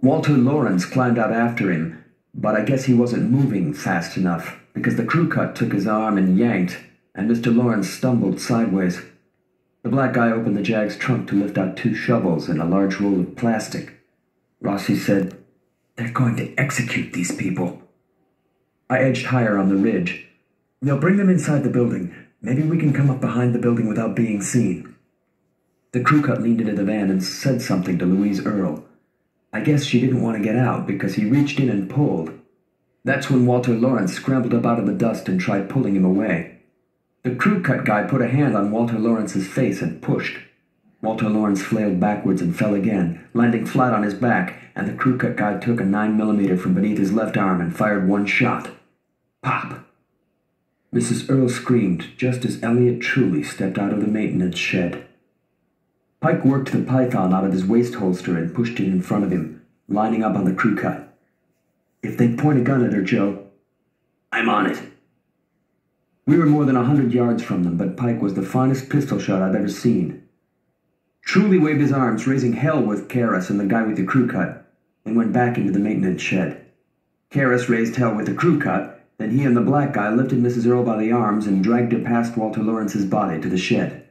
Walter Lawrence climbed out after him, but I guess he wasn't moving fast enough, because the crew cut took his arm and yanked, and Mr. Lawrence stumbled sideways. The black guy opened the Jag's trunk to lift out 2 shovels and a large roll of plastic. Rossi said, "They're going to execute these people." I edged higher on the ridge. "They'll bring them inside the building. Maybe we can come up behind the building without being seen." The crew cut leaned into the van and said something to Louise Earle. I guess she didn't want to get out because he reached in and pulled. That's when Walter Lawrence scrambled up out of the dust and tried pulling him away. The crew cut guy put a hand on Walter Lawrence's face and pushed. Walter Lawrence flailed backwards and fell again, landing flat on his back, and the crew cut guy took a 9mm from beneath his left arm and fired 1 shot. Pop! Mrs. Earle screamed just as Elliot Truly stepped out of the maintenance shed. Pike worked the python out of his waist holster and pushed it in front of him, lining up on the crew cut. "If they point a gun at her, Joe." "I'm on it." We were more than 100 yards from them, but Pike was the finest pistol shot I've ever seen. Truly waved his arms, raising hell with Karras and the guy with the crew cut, and went back into the maintenance shed. Karras raised hell with the crew cut, then he and the black guy lifted Mrs. Earle by the arms and dragged her past Walter Lawrence's body to the shed.